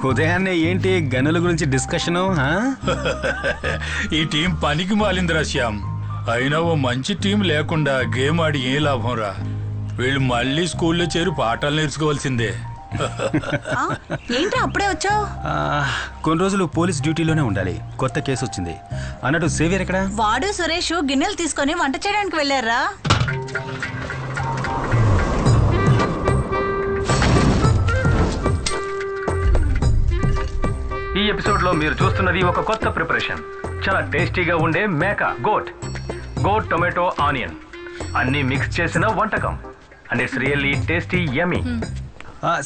ఉదయాన్నే ఏంటి గనుల గురించి డిస్కషను? ఈ టీం పనికి మాలిందిరా శ్యామ్. అయినా ఓ మంచి టీం లేకుండా గేమ్ ఆడి ఏ లాభం రా. వీళ్ళు మళ్ళీ స్కూల్లో చేరి పాఠాలు నేర్చుకోవాల్సిందే. ఏంటి అప్పుడే వచ్చావు? కొన్ని రోజులు పోలీస్ డ్యూటీలోనే ఉండాలి. కొత్త కేసు వచ్చింది అన్నట్టు. సేవియర్ ఎక్కడ? వాడు సురేష్ గిన్నెలు తీసుకొని వంట చేయడానికి వెళ్ళారా? ఈ ఎపిసోడ్ లో మీరు చూస్తున్నది ఒక కొత్త ప్రిపరేషన్. చాలా టేస్టీగా ఉండే మేక గోట్ టొమాటో ఆనియన్ అన్ని మిక్స్ చేసిన వంటకం. And it's really tasty yummy.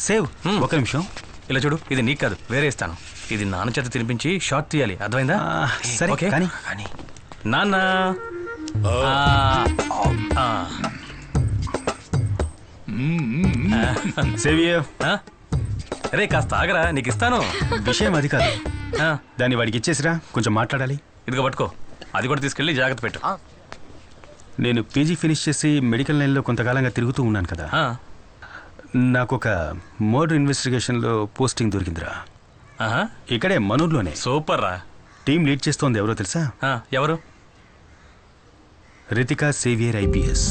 Save ఒక నిమిషం ఇలా చూడు, ఇది నీకు కాదు, వేరే ఇస్తాను. ఇది నాన్న చేత తినిపించి షార్ట్ తీయాలి, అర్థమైందా? సరే ఓకే కానీ నాన్న. సేవియర్ రే కాస్త ఆగరా, నీకు ఇస్తాను. విషయం అది కాదు, దాన్ని వాడికి ఇచ్చేసిరా, కొంచెం మాట్లాడాలి. ఇదిగో పట్టుకో, అది కూడా తీసుకెళ్ళి జాగ్రత్త పెట్టు. నేను పీజీ ఫినిష్ చేసి మెడికల్ లైన్లో కొంతకాలంగా తిరుగుతూ ఉన్నాను కదా. నాకు ఒక మర్డర్ ఇన్వెస్టిగేషన్లో పోస్టింగ్ దొరికిందిరా. ఇక్కడే మనూర్లోనే. సూపర్ రా. టీం లీడ్ చేస్తోంది ఎవరో తెలుసా? ఎవరు? Ritika saviour IPS.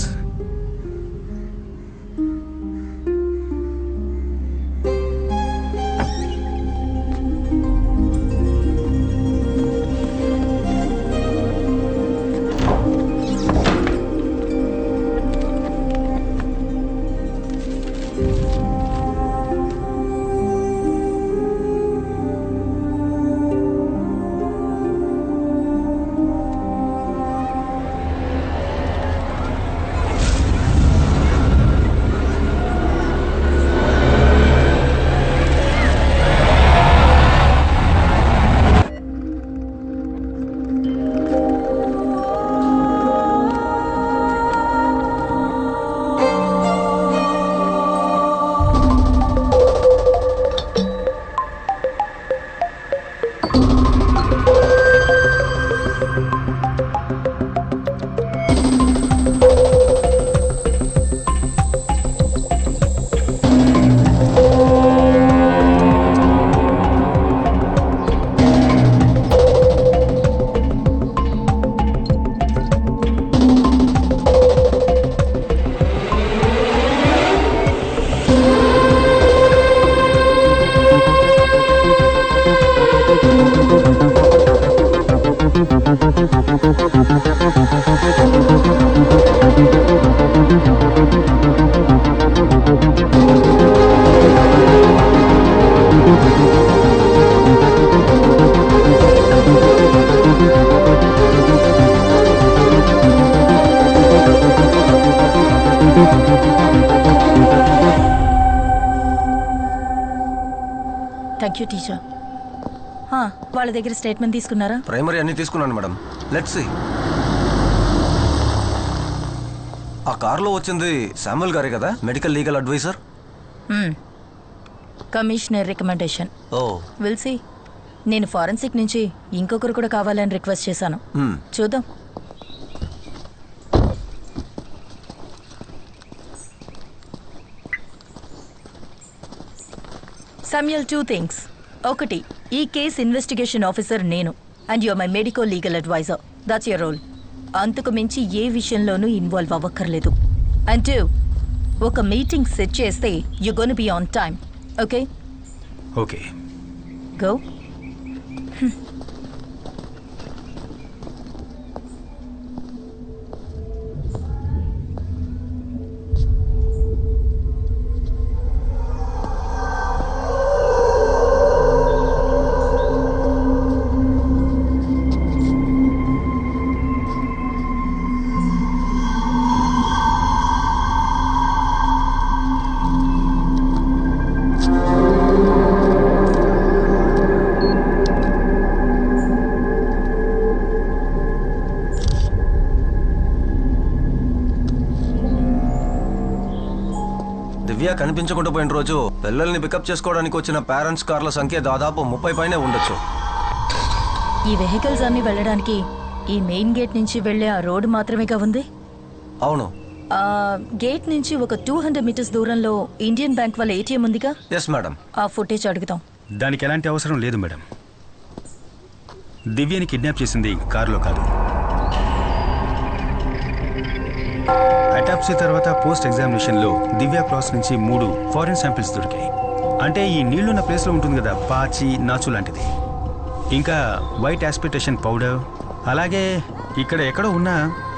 Thank you teacher. వాళ్ళ దగ్గర స్టేట్మెంట్ తీసుకున్నారా? ప్రైమరీ అన్ని తీసుకున్నాను మేడం. Let's see. ఆ కార్లో వచ్చింది శామ్యుల్ గారే కదా, medical legal adviser? Commissioner recommendation. Oh will see. నేను ఫారెన్సిక్ నుంచి ఇంకొకరు కూడా కావాలని రిక్వెస్ట్ చేశాను. చూద్దాం. Samuel, 2 things. ఒకటి, ఈ కేస్ ఇన్వెస్టిగేషన్ ఆఫీసర్ నేను, and you are my medical legal adviser. That's your role. అంతకు మించి ఏ విషయంలోనూ ఇన్వాల్వ్ అవ్వక్కర్లేదు. అండ్ 2, ఒక మీటింగ్ సెట్ చేస్తే you gonna be on time. Okay? Okay. Go. Divya కనిపించకుండా పోయిన రోజు పిల్లల్ని పికప్ చేసుకోవడానికి వచ్చిన పేరెంట్స్ కార్ల సంఖ్య దాదాపు 30 పైనే ఉండొచ్చు. ఈ వెహికల్స్ అన్ని వెళ్ళడానికి ఈ మెయిన్ గేట్ నుంచి వెళ్ళే ఆ రోడ్డు మాత్రమేగా ఉంది? అవును, గేట్ నుంచి ఒక 200 మీటర్స్ దూరంలో ఇండియన్ బ్యాంక్ వాళ్ళ ఏటీఎం ఉందిగా, ఎస్ మేడం. ఆ ఫుటేజ్ అడుగుతాం. దానికి ఎలాంటి అవసరం లేదు మేడం. దివ్యని కిడ్నాప్ చేసింది కారులో కాదు. అటాప్సీ తర్వాత పోస్ట్ ఎగ్జామినేషన్లో దివ్య క్రాస్ నుంచి 3 ఫారిన్ శాంపిల్స్ దొరికాయి. అంటే ఈ నీళ్లున్న ప్లేస్లో ఉంటుంది కదా, పాచి నాచు లాంటిది. ఇంకా వైట్ ఆస్పిటేషన్ పౌడర్, అలాగే ఇక్కడ ఎక్కడో ఉన్న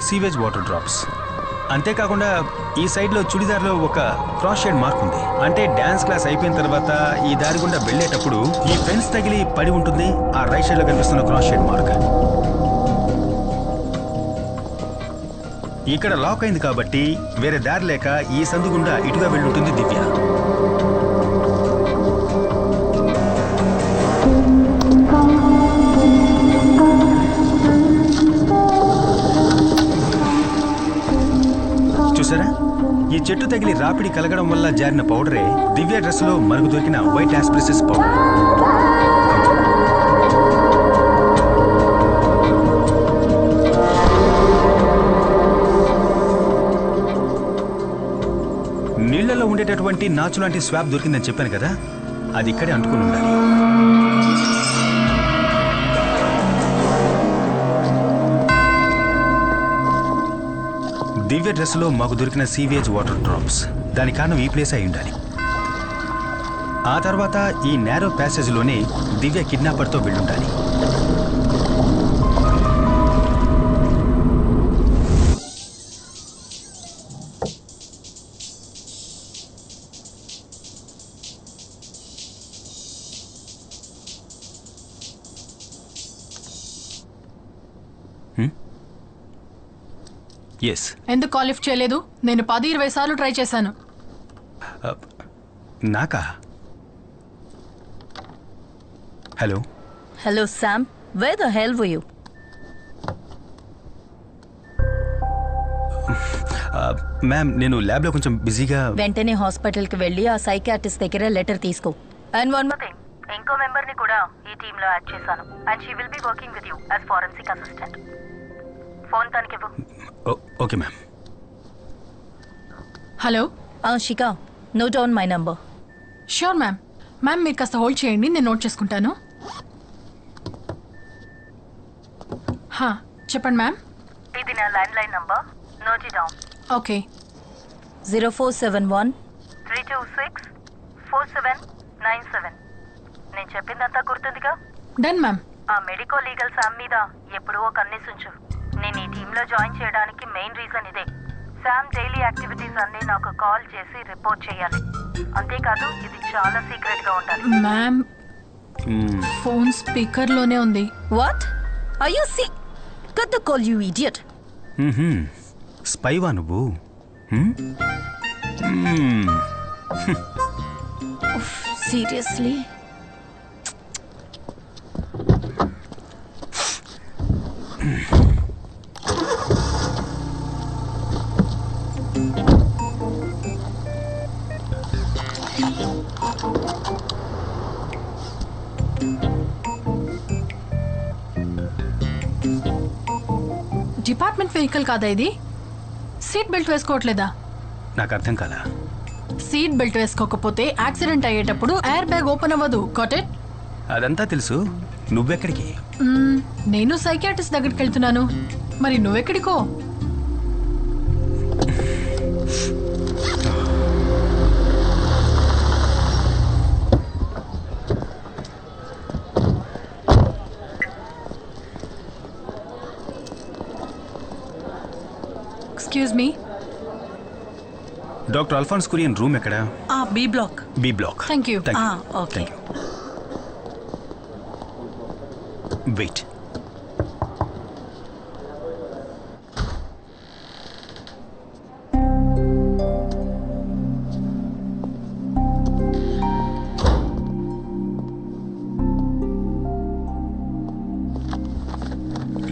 సీవేజ్ వాటర్ డ్రాప్స్. అంతేకాకుండా ఈ సైడ్లో చుడిదార్లో ఒక క్రాస్ షేడ్ మార్క్ ఉంది. అంటే డ్యాన్స్ క్లాస్ అయిపోయిన తర్వాత ఈ దారి గుండా వెళ్ళేటప్పుడు ఈ ఫెన్స్ తగిలి పడి ఉంటుంది. ఆ రైట్ సైడ్లో కనిపిస్తున్న క్రాస్ షేడ్ మార్క్ ఇక్కడ లాక్ అయింది కాబట్టి వేరే దారి లేక ఈ సందు గుండా ఇటుగా వెళ్ళుంటుంది దివ్య. చూసారా, ఈ చెట్టు తగిలి రాపిడి కలగడం వల్ల జారిన పౌడరే దివ్య డ్రెస్లో మనకు దొరికిన వైట్ ఆస్ప్రిసిస్ పౌడర్. నీళ్లలో ఉండేటటువంటి నాచు లాంటి స్వాబ్ దొరికిందని చెప్పాను కదా, అది ఇక్కడే అంటుకుని ఉండాలి. దివ్య డ్రెస్లో మాకు దొరికిన సీవేజ్ వాటర్ డ్రాప్స్, దాని కారణం ఈ ప్లేస్ అయి ఉండాలి. ఆ తర్వాత ఈ నేరో ప్యాసేజ్లోనే దివ్య కిడ్నాపర్తో వెళ్ళుండాలి. ఎస్. ఎందుకు కాల్ లిఫ్ట్ చేయలేదు? నేను 10-20 సార్లు ట్రై చేశాను. నాకా? Hello hello Sam, wear the hell were you? Ma'am, నేను ల్యాబ్లో కొంచెం బిజీగా. వెంటనే హాస్పిటల్కి వెళ్ళి ఆ సైకియాట్రిస్ట్ దగ్గర లెటర్ తీసుకో. అండ్ వన్ మోర్ థింగ్, ఇంకో మెంబర్ని కూడా ఈ టీంలో యాడ్ చేశాను. And she will be working with you as forensic assistant. Phone తనకివ్వు. Okay ma'am. Hello Shikha, note down my number. Sure ma'am. Ma'am మీరు కాస్త హోల్డ్ చేయండి, నేను నోట్ చేసుకుంటాను. చెప్పండి మ్యామ్. ఇది నా landline number, note it down. Okay. 0471 326 4797. నేను చెప్పిందంతా గుర్తుందిగా? Done ma'am. ఆ మెడికో లీగల్ శామ్ మీద ఎప్పుడూ ఒక కన్నేసుంచు. నేను ఈ టీంలో జాయిన్ చేయడానికి మెయిన్ రీజన్ ఇదే. శామ్ డైలీ యాక్టివిటీస్ అన్నీ నాకు కాల్ చేసి రిపోర్ట్ చేయాలి. అంతేకాదు, ఇది చాలా సీక్రెట్ గా ఉండాలి. మ్యామ్, ఫోన్ స్పీకర్ లోనే ఉంది. What are you see? Cut the call, you idiot. స్పైవా నువ్వు? సీరియస్లీ? డిపార్ట్మెంట్ వెహికల్ కాదా ఇది? సీట్ బెల్ట్ వేసుకోవట్లేదా? నాకు అర్థం కాలా. సీట్ బెల్ట్ వేసుకోకపోతే యాక్సిడెంట్ అయ్యేటప్పుడు ఎయిర్ బ్యాగ్ ఓపెన్ అవ్వదు. Got it? అదంతా తెలుసు. నువ్వెక్కడికి? నేను సైకియాట్రిస్ట్ దగ్గరికి వెళ్తున్నాను. మరి నువ్వెక్కడికో? Excuse me. Doctor Alphonse Kurian room ఎక్కడ? B block. B block. Thank you. Okay. Wait.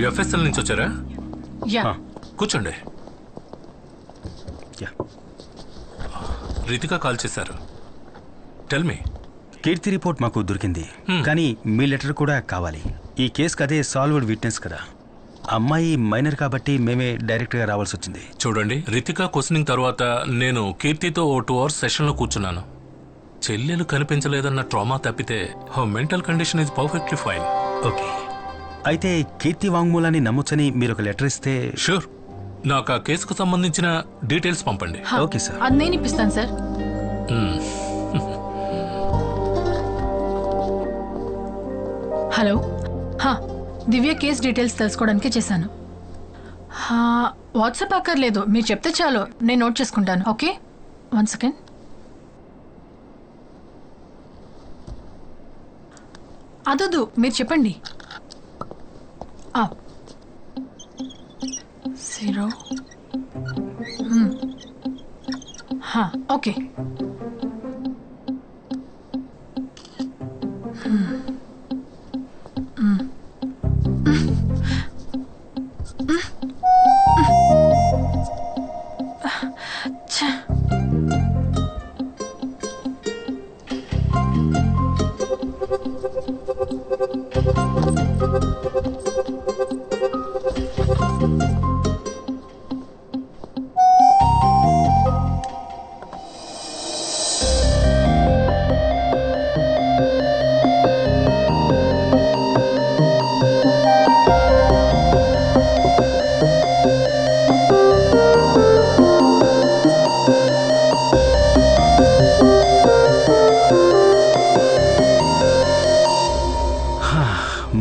FSL నుంచి వచ్చారా? యా. కూర్చోండి. యా. రితిక కాల్ చేశారు. Tell me. కీర్తి రిపోర్ట్ మాకు దొరికింది, కానీ మీ లెటర్ కూడా కావాలి. ఈ కేసుకి అదే సాల్వ్డ్ విట్నెస్ కదా. అమ్మాయి మైనర్ కాబట్టి మేమే డైరెక్ట్గా రావాల్సి వచ్చింది. చూడండి, రితిక క్వశ్చనింగ్ తర్వాత నేను కీర్తితో ఓ 2 hours సెషన్లో కూర్చున్నాను. చెల్లెలు కనిపించలేదన్న ట్రామా తప్పితే mental condition is perfectly fine. Okay, అయితే కీర్తి వాంగ్మూలాన్ని నమ్మొచ్చని మీరు ఒక లెటర్ ఇస్తే. షూర్, నాకు ఆ కేసుకు సంబంధించిన డీటెయిల్స్ పంపండి. హా, ఓకే సార్. అది నేను ఇప్పిస్తాను సార్. హలో, దివ్య కేస్ డీటెయిల్స్ తెలుసుకోవడానికి చేశాను. వాట్సాప్ అక్కర్లేదు, మీరు చెప్తే చాలు, నేను నోట్ చేసుకుంటాను. Okay, 1 second. అదొద్దు, మీరు చెప్పండి. 0 ఓకే.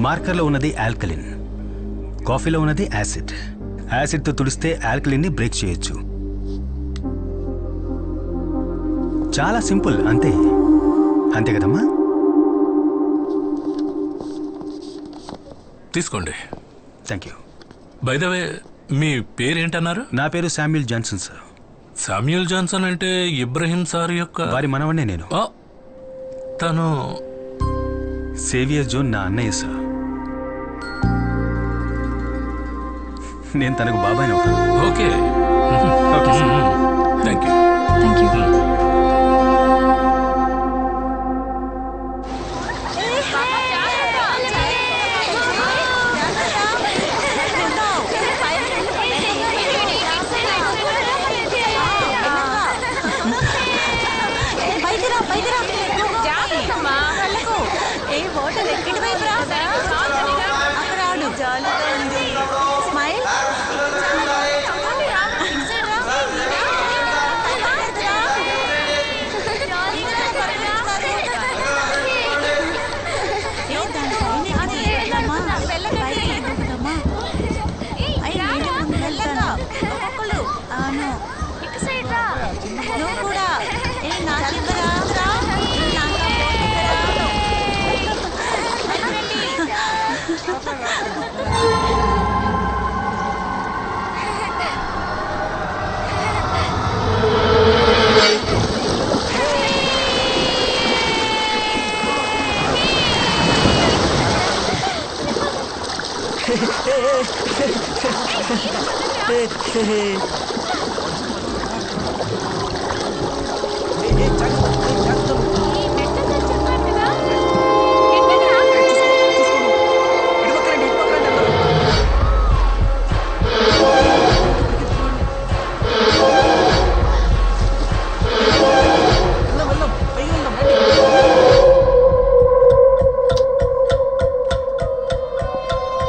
మార్కర్లో ఉన్నది ఆల్కలిన్, కాఫీలో ఉన్నది యాసిడ్. యాసిడ్తో తుడిస్తే ఆల్కలిన్ని బ్రేక్ చేయొచ్చు. చాలా సింపుల్, అంతే అంతే కదమ్మా. తీసుకోండి. Thank you. By the way, మీ పేరేంటన్నారు? నా పేరు Samuel Johnson sir. Samuel Johnson అంటే ఇబ్రహీం సార్ యొక్క వారి మనవన్నే నేను. తను సేవియర్ జోన్ నా అన్నయ్య సార్. నేను తనకు బాబాయ్ అవుతాను. Okay okay sir. Thank you. Thank you.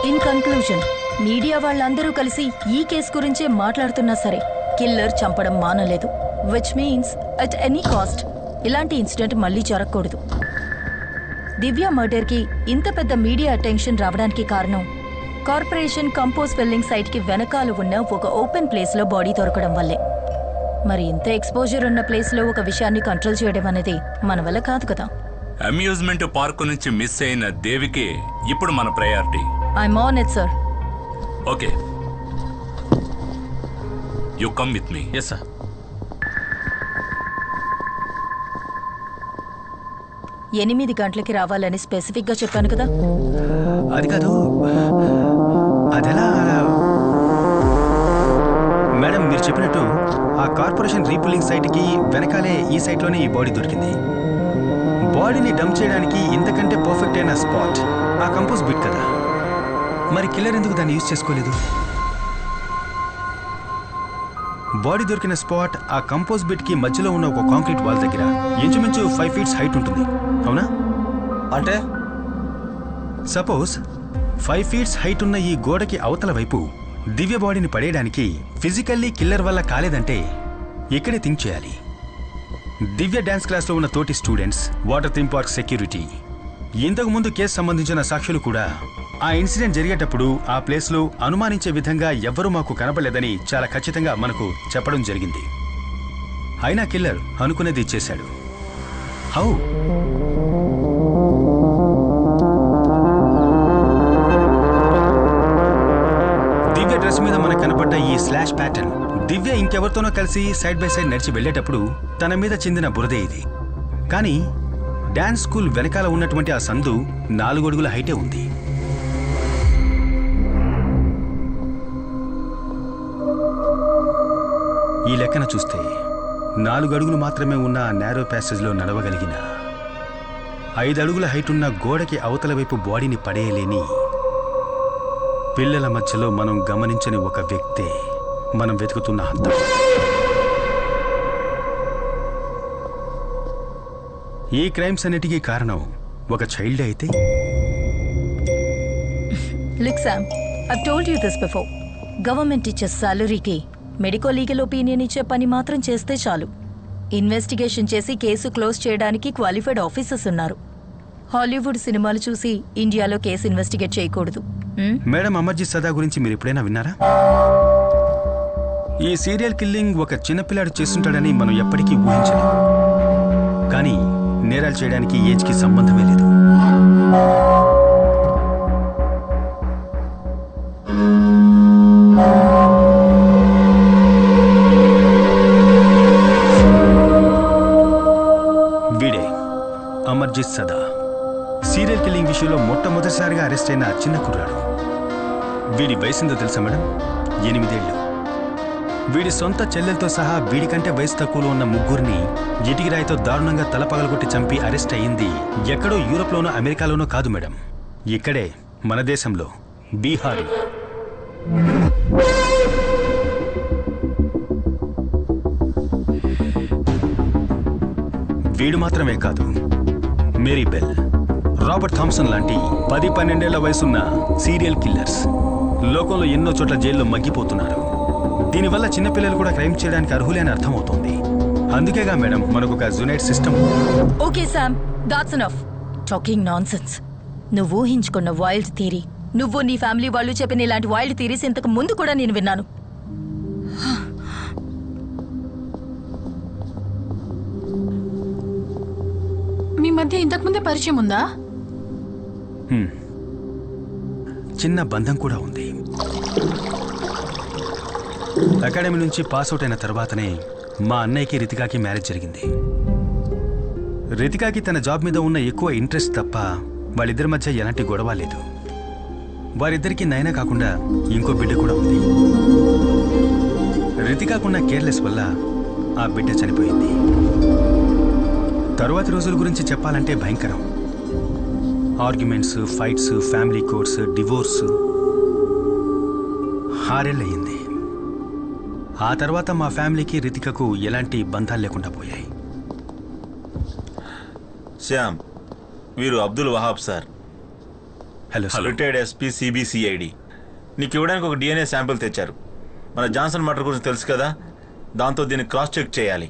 In conclusion, media వాళ్ళందరూ కలిసి ఈ కేసు గురించే మాట్లాడుతున్నా సరే కిల్లర్ చంపడం మానలేదు. Which means at any cost ఇలాంటి ఇన్సిడెంట్ మళ్ళీ జరగకూడదు. దివ్య మర్డర్కి ఇంత పెద్ద మీడియా అటెన్షన్ రావడానికి కారణం కార్పొరేషన్ కంపోజ్ ఫిల్లింగ్ సైట్కి వెనకాల ఉన్న ఒక ఓపెన్ ప్లేస్లో బాడీ దొరకడం వల్లే. మరి ఇంత ఎక్స్పోజర్ ఉన్న ప్లేస్లో ఒక విషయాన్ని కంట్రోల్ చేయడం అనేది మన వల్ల కాదు కదా. అమ్యూజ్మెంట్ పార్కు నుంచి మిస్ అయిన దేవికి ఇప్పుడు మన priority. I'm on it sir. Okay, you come with me. Yes sir. 8 గంటలకి రావాలని స్పెసిఫిక్గా చెప్పాను కదా. అది కాదు, అదెలా? మేడం, మీరు చెప్పినట్టు ఆ కార్పొరేషన్ రీపుల్లింగ్ సైట్కి వెనకాలే ఈ సైట్లోనే ఈ బాడీ దొరికింది. బాడీని డంప్ చేయడానికి ఇంతకంటే పర్ఫెక్ట్ అయిన స్పాట్ ఆ కంపోజ్ బిట్ కదా. మరి కిల్లర్ ఎందుకు దాన్ని యూజ్ చేసుకోలేదు? బాడీ దొరికిన స్పాట్ ఆ కంపోజ్ బిట్ కి మధ్యలో ఉన్న ఒక కాంక్రీట్ వాల్ దగ్గర ఇంచుమించు 5 feet హైట్ ఉంటుంది, అవునా? అంటే సపోజ్ 5 feet హైట్ ఉన్న ఈ గోడకి అవతల వైపు దివ్య బాడీని పడేయడానికి ఫిజికల్లీ కిల్లర్ వల్ల కాలేదంటే ఇక్కడే థింక్ చేయాలి. దివ్య డాన్స్ క్లాస్లో ఉన్న తోటి students, water theme park security, ఇంతకు ముందు కేసు సంబంధించిన సాక్షులు కూడా ఆ ఇన్సిడెంట్ జరిగేటప్పుడు ఆ ప్లేస్లో అనుమానించే విధంగా ఎవ్వరూ మాకు కనపడలేదని చాలా ఖచ్చితంగా మనకు చెప్పడం జరిగింది. అయినా కిల్లర్ అనుకునేది చేశాడు. హౌ? దివ్య డ్రెస్ మీద మనకు కనపడ్డ ఈ స్లాష్ ప్యాటర్న్ దివ్య ఇంకెవరితోనో కలిసి సైడ్ బై సైడ్ నడిచి వెళ్ళేటప్పుడు తన మీద చెందిన బురదే ఇది. కానీ డాన్స్ స్కూల్ వెనకాల ఉన్నటువంటి ఆ సందు 4 అడుగుల హైటే ఉంది. ఈ లెక్కన చూస్తే 4 అడుగులు మాత్రమే ఉన్న ఆ నేరో ప్యాసేజ్లో నడవగలిగిన 5 అడుగుల హైట్ ఉన్న గోడకి అవతల వైపు బాడీని పడేయలేని పిల్లల మధ్యలో మనం గమనించని ఒక వ్యక్తే మనం వెతుకుతున్న హంతం. ఈ క్రైమ్స్ అన్నిటికీ కారణం ఒక చైల్డ్ అయితే? Look, Sam, I've told you this before. Government teachers సాలరీకి మెడికో లీగల్ ఒపీనియన్ ఇచ్చే పని మాత్రం చేస్తే చాలు. ఇన్వెస్టిగేషన్ చేసి కేసు క్లోజ్ చేయడానికి క్వాలిఫైడ్ ఆఫీసర్స్ ఉన్నారు. హాలీవుడ్ సినిమాలు చూసి ఇండియాలో కేసు ఇన్వెస్టిగేట్ చేయకూడదు. మేడం, అమర్జిత్ సదా గురించి మీరు ఎప్పుడైనా విన్నారా? ఈ సీరియల్ కిల్లింగ్ ఒక చిన్నపిల్లాడు చేస్తుంటాడని మనం ఎప్పటికీ ఊహించలేం. కానీ నేరాలు చేయడానికి ఏజ్కి సంబంధమే లేదు. వీడే అమర్జిత్ సదా, సీరియల్ కిల్లింగ్ విషయంలో మొట్టమొదటిసారిగా అరెస్ట్ అయిన చిన్న కుర్రాడు. వీడి వయసుందో తెలుసా మేడం? 8 ఏళ్ళు. వీడి సొంత చెల్లెలతో సహా వీడికంటే వయసు తక్కువలో ఉన్న 3 ఇటికిరాయితో దారుణంగా తల పగలగొట్టి చంపి అరెస్ట్ అయ్యింది ఎక్కడో యూరోప్లోనో అమెరికాలోనో కాదు మేడం, ఇక్కడే మన దేశంలో, బీహార్లో. వీడు మాత్రమే కాదు, మేరీ బెల్, రాబర్ట్ థామ్సన్ లాంటి 10-12 ఏళ్ల వయసున్న సీరియల్ కిల్లర్స్ లోకంలో ఎన్నో చోట్ల జైల్లో మగ్గిపోతున్నారు. దీనివల్ల చిన్నపిల్లలు కూడా క్రైమ్ చేయడానికి అర్హులే అని అర్థమవుతోంది. అందుకేగా మేడం మనకు ఒక జునైట్ system. Okay Sam, that's enough talking nonsense. నువ్వు ఊహించుకున్న వైల్డ్ థియరీ, నువ్వు నీ ఫ్యామిలీ వాళ్ళు చెప్పిన ఇలాంటి వైల్డ్ థియరీస్ ఇంతకు ముందు కూడా నేను విన్నాను. మీ మధ్య ఇంతకు ముందే పరిచయం ఉందా? చిన్న బంధం కూడా ఉంది. అకాడమీ నుంచి పాస్అవుట్ అయిన తర్వాతనే మా అన్నయ్యకి రితికాకి మ్యారేజ్ జరిగింది. రితికాకి తన జాబ్ మీద ఉన్న ఎక్కువ ఇంట్రెస్ట్ తప్ప వాళ్ళిద్దరి మధ్య ఎలాంటి గొడవ లేదు. వారిద్దరికీ నయనా కాకుండా ఇంకో బిడ్డ కూడా ఉంది. రితికాకున్న కేర్లెస్ వల్ల ఆ బిడ్డ చనిపోయింది. తరువాతి రోజుల గురించి చెప్పాలంటే భయంకరం. Arguments, fights, family courts, divorce. 6 ఏళ్ళు అయ్యింది. ఆ తర్వాత మా ఫ్యామిలీకి రితికకు ఎలాంటి బంధాలు లేకుండా పోయాయి. శ్యామ్, వీరు Abdul Wahab sir. Hello sir. Retired SP CBCID. నీకు ఇవ్వడానికి ఒక DNA శాంపిల్ తెచ్చారు. మన జాన్సన్ మర్డర్ గురించి తెలుసు కదా, దాంతో దీన్ని క్రాస్ చెక్ చేయాలి.